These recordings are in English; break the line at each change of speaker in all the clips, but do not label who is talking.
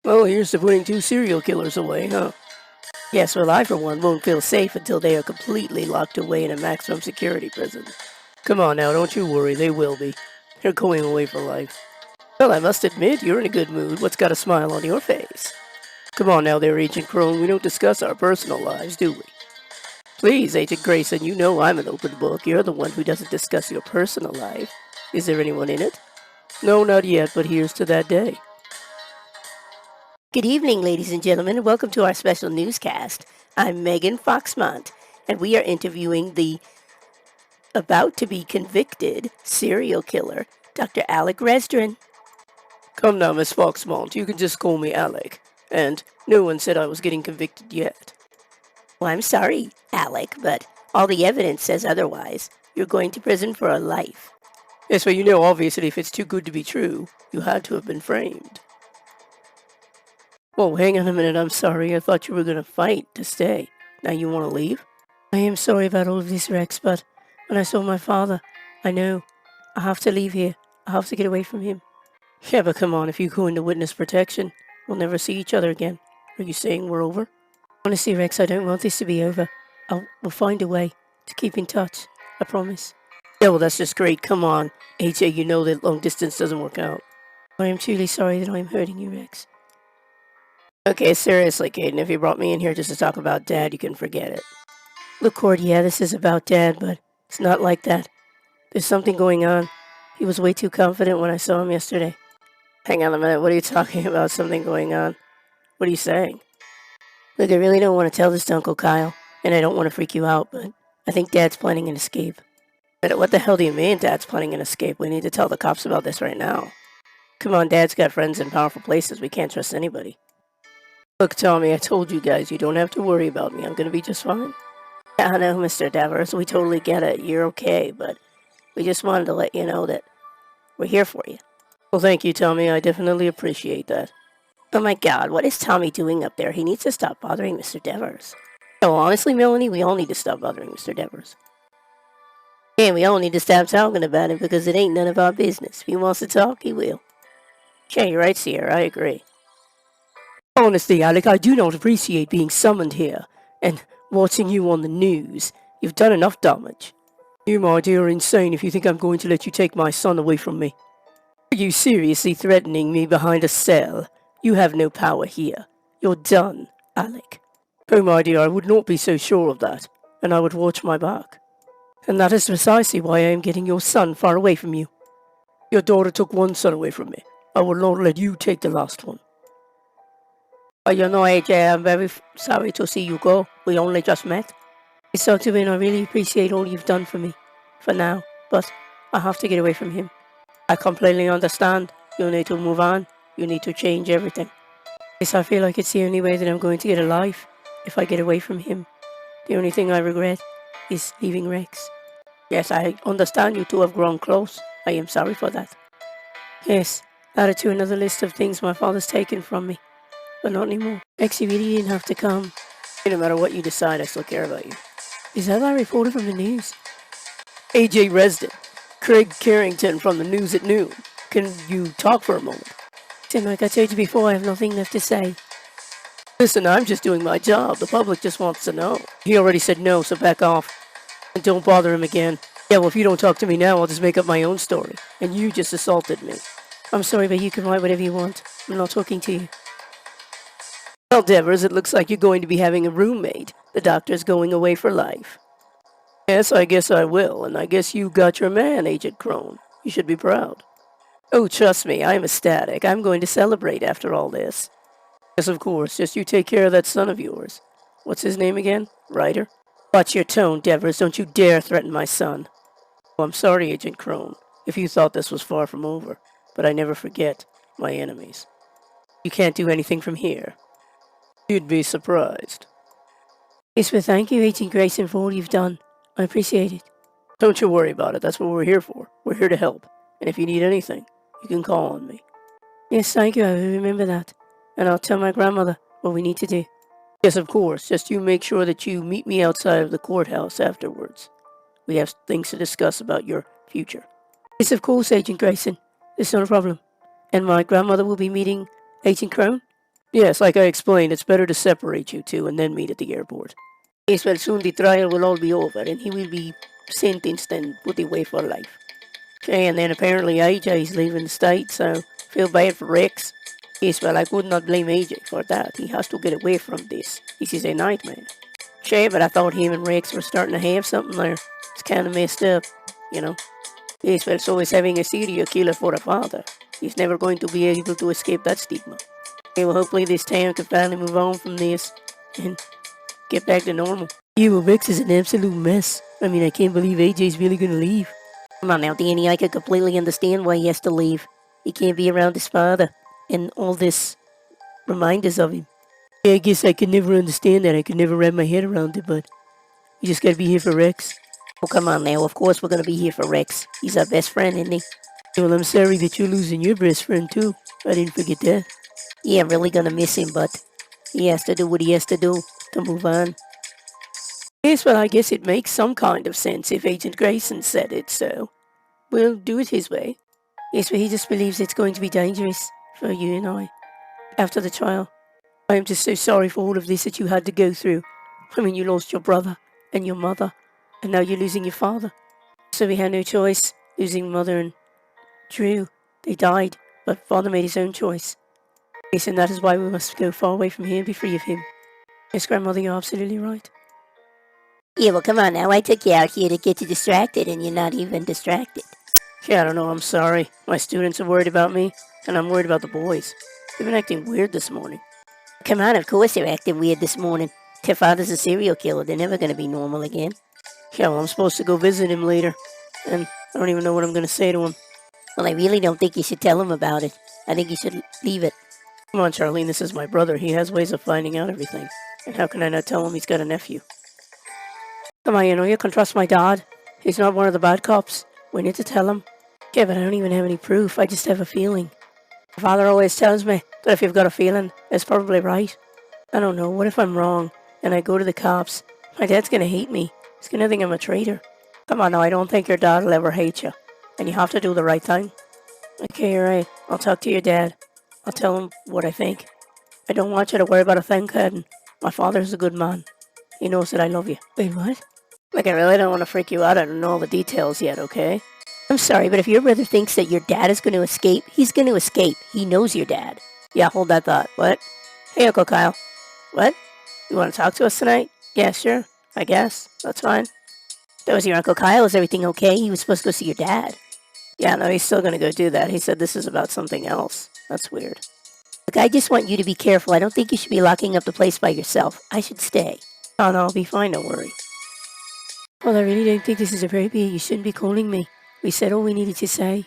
Well, here's to putting two serial killers away, huh? Yes, well, I, for one, won't feel safe until they are completely locked away in a maximum security prison. Come on now, don't you worry, they will be. They're going away for life. Well, I must admit, you're in a good mood. What's got a smile on your face? Come on now there, Agent Crone, we don't discuss our personal lives, do we? Please, Agent Grayson, you know I'm an open book. You're the one who doesn't discuss your personal life. Is there anyone in it? No, not yet, but here's to that day. Good evening, ladies and gentlemen, and welcome to our special newscast. I'm Megan Foxmont, and we are interviewing the about-to-be-convicted serial killer, Dr. Alec RESTREN. Come now, Miss Foxmont, you can just call me Alec. And no one said I was getting convicted yet. Well, I'm sorry, Alec, but all the evidence says otherwise. You're going to prison for a life. Yes, well, you know, obviously, if it's too good to be true, you had to have been framed. Whoa, hang on a minute, I'm sorry. I thought you were going to fight to stay. Now you want to leave? I am sorry about all of this, Rex, but when I saw my father, I know. I have to leave here. I have to get away from him. Yeah, but come on, if you go into witness protection, we'll never see each other again. Are you saying we're over? Honestly, Rex, I don't want this to be over. We'll find a way to keep in touch. I promise. Yeah, well, that's just great. Come on. AJ, you know that long distance doesn't work out. I am truly sorry that I am hurting you, Rex. Okay, seriously, Caden, if you brought me in here just to talk about Dad, you can forget it. Look, Cord, yeah, this is about Dad, but it's not like that. There's something going on. He was way too confident when I saw him yesterday. Hang on a minute, what are you talking about, something going on? What are you saying? Look, I really don't want to tell this to Uncle Kyle, and I don't want to freak you out, but I think Dad's planning an escape. But what the hell do you mean Dad's planning an escape? We need to tell the cops about this right now. Come on, Dad's got friends in powerful places. We can't trust anybody. Look, Tommy, I told you guys, you don't have to worry about me. I'm going to be just fine. Yeah, I know, Mr. Devers. We totally get it. You're okay, but we just wanted to let you know that we're here for you. Well, thank you, Tommy. I definitely appreciate that. Oh my God, what is Tommy doing up there? He needs to stop bothering Mr. Devers. Oh, honestly, Melanie, we all need to stop bothering Mr. Devers. And we all need to stop talking about him because it ain't none of our business. If he wants to talk, he will. Yeah, you're right, Sierra. I agree. Honestly, Alec, I do not appreciate being summoned here and watching you on the news. You've done enough damage. You, my dear, are insane if you think I'm going to let you take my son away from me. Are you seriously threatening me behind a cell? You have no power here. You're done, Alec. Oh, my dear, I would not be so sure of that, and I would watch my back. And that is precisely why I am getting your son far away from you. Your daughter took one son away from me. I will not let you take the last one. You know, AJ, I'm very sorry to see you go. We only just met. It's Dr. Wynn, I really appreciate all you've done for me. For now, but I have to get away from him. I completely understand. You need to move on. You need to change everything. Yes, I feel like it's the only way that I'm going to get a life. If I get away from him. The only thing I regret is leaving Rex. Yes, I understand you two have grown close. I am sorry for that. Yes, added to another list of things my father's taken from me. But not anymore. Rex, you really didn't have to come. No matter what you decide, I still care about you. Is that our reporter from the news? AJ Resden. Craig Carrington from the News at Noon. Can you talk for a moment? Tim, like I told you before, I have nothing left to say. Listen, I'm just doing my job. The public just wants to know. He already said no, so back off. And don't bother him again. Yeah, well, if you don't talk to me now, I'll just make up my own story. And you just assaulted me. I'm sorry, but you can write whatever you want. I'm not talking to you. Well, Devers, it looks like you're going to be having a roommate. The doctor's going away for life. Yes, I guess I will, and I guess you got your man, Agent Crone. You should be proud. Oh, trust me, I'm ecstatic. I'm going to celebrate after all this. Yes, of course, just you take care of that son of yours. What's his name again? Ryder? Watch your tone, Devers. Don't you dare threaten my son. Oh, I'm sorry, Agent Crone, if you thought this was far from over, but I never forget my enemies. You can't do anything from here. You'd be surprised. Yes, but thank you, Agent Grayson, for all you've done. I appreciate it. Don't you worry about it. That's what we're here for. We're here to help. And if you need anything, you can call on me. Yes, thank you. I will remember that. And I'll tell my grandmother what we need to do. Yes, of course. Just you make sure that you meet me outside of the courthouse afterwards. We have things to discuss about your future. Yes, of course, Agent Grayson. It's not a problem. And my grandmother will be meeting Agent Crone? Yes, like I explained, it's better to separate you two and then meet at the airport. Yes, well, soon the trial will all be over and he will be sentenced and put away for life. Okay, and then apparently AJ's leaving the state, so feel bad for Rex. Yes, well, I could not blame AJ for that. He has to get away from this. This is a nightmare. Sure, but I thought him and Rex were starting to have something there. It's kind of messed up, you know. Yes, well, so is having a serial killer for a father. He's never going to be able to escape that stigma. Okay, well, hopefully this town can finally move on from this and get back to normal. Yeah, well, Rex is an absolute mess. I mean, I can't believe AJ's really gonna leave. Come on now, Danny, I can completely understand why he has to leave. He can't be around his father and all this reminders of him. Yeah, I guess I could never understand that. I could never wrap my head around it, but you just gotta be here for Rex. Oh, come on now. Of course we're gonna be here for Rex. He's our best friend, isn't he? Well, I'm sorry that you're losing your best friend, too. I didn't forget that. Yeah, I'm really gonna miss him, but he has to do what he has to do to move on. Yes, well, I guess it makes some kind of sense if Agent Grayson said it, so we'll do it his way. Yes, but he just believes it's going to be dangerous for you and I after the trial. I am just so sorry for all of this that you had to go through. I mean, you lost your brother and your mother, and now you're losing your father. So we had no choice, losing mother and Drew. They died, but father made his own choice. Yes, and that is why we must go far away from here and be free of him. Yes, grandmother, you're absolutely right. Yeah, well, come on now. I took you out here to get you distracted, and you're not even distracted. Yeah, I don't know. I'm sorry. My students are worried about me, and I'm worried about the boys. They've been acting weird this morning. Come on, of course they're acting weird this morning. Their father's a serial killer. They're never going to be normal again. Yeah, well, I'm supposed to go visit him later, and I don't even know what I'm going to say to him. Well, I really don't think you should tell him about it. I think you should leave it. Come on, Charlene, this is my brother. He has ways of finding out everything. And how can I not tell him he's got a nephew? Come on, you can trust my dad. He's not one of the bad cops. We need to tell him. Yeah, but I don't even have any proof. I just have a feeling. My father always tells me that if you've got a feeling, it's probably right. I don't know. What if I'm wrong and I go to the cops? My dad's going to hate me. He's going to think I'm a traitor. Come on now, I don't think your dad will ever hate you. And you have to do the right thing. Okay, you're right. I'll talk to your dad. I'll tell him what I think. I don't want you to worry about a thing, Caden. My father's a good man. He knows that I love you. Wait, what? Like, I really don't want to freak you out. I don't know all the details yet, okay? I'm sorry, but if your brother thinks that your dad is going to escape, he's going to escape. He knows your dad. Yeah, hold that thought. What? Hey, Uncle Kyle. What? You want to talk to us tonight? Yeah, sure. I guess. That's fine. That was your Uncle Kyle. Is everything okay? He was supposed to go see your dad. Yeah, no, he's still going to go do that. He said this is about something else. That's weird. Look, I just want you to be careful. I don't think you should be locking up the place by yourself. I should stay. Oh, no, I'll be fine. Don't worry. Well, I really don't think this is appropriate. You shouldn't be calling me. We said all we needed to say.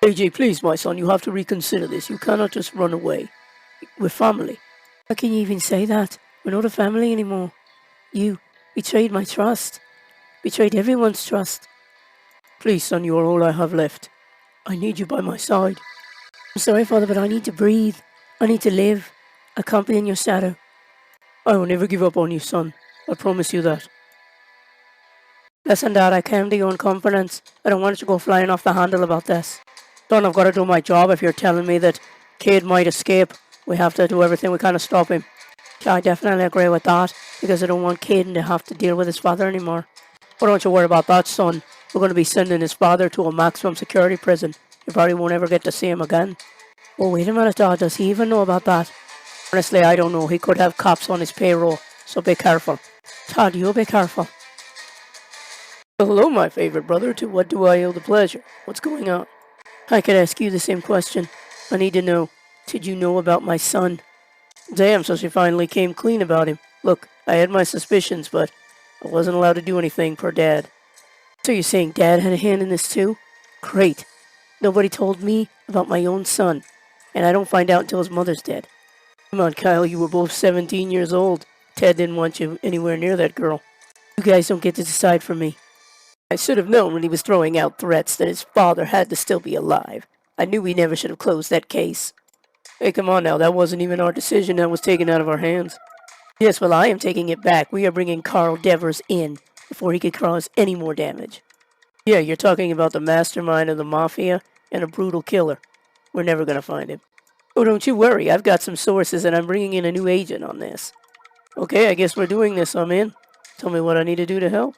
AJ, please, my son, you have to reconsider this. You cannot just run away. We're family. How can you even say that? We're not a family anymore. You betrayed my trust. Betrayed everyone's trust. Please, son, you are all I have left. I need you by my side. I'm sorry, Father, but I need to breathe. I need to live. I can't be in your shadow. I will never give up on you, son. I promise you that. Listen, Dad, I came to you in confidence. I don't want you to go flying off the handle about this. Son, I've got to do my job if you're telling me that Kid might escape. We have to do everything we can to stop him. Yeah, I definitely agree with that, because I don't want Caden to have to deal with his father anymore. But don't you worry about that, son. We're going to be sending his father to a maximum security prison. You probably won't ever get to see him again. Oh, wait a minute, Dad. Does he even know about that? Honestly, I don't know. He could have cops on his payroll, so be careful. Todd, you be careful. Hello, my favorite brother. To what do I owe the pleasure? What's going on? I could ask you the same question. I need to know. Did you know about my son? Damn, so she finally came clean about him. Look, I had my suspicions, but I wasn't allowed to do anything per Dad. So you're saying Dad had a hand in this too? Great. Nobody told me about my own son, and I don't find out until his mother's dead. Come on, Kyle, you were both 17 years old. Ted didn't want you anywhere near that girl. You guys don't get to decide for me. I should have known when he was throwing out threats that his father had to still be alive. I knew we never should have closed that case. Hey, come on now, that wasn't even our decision. That was taken out of our hands. Yes, well, I am taking it back. We are bringing Carl Devers in before he could cause any more damage. Yeah, you're talking about the mastermind of the Mafia and a brutal killer. We're never going to find him. Oh, don't you worry. I've got some sources and I'm bringing in a new agent on this. Okay, I guess we're doing this. I'm in. Tell me what I need to do to help.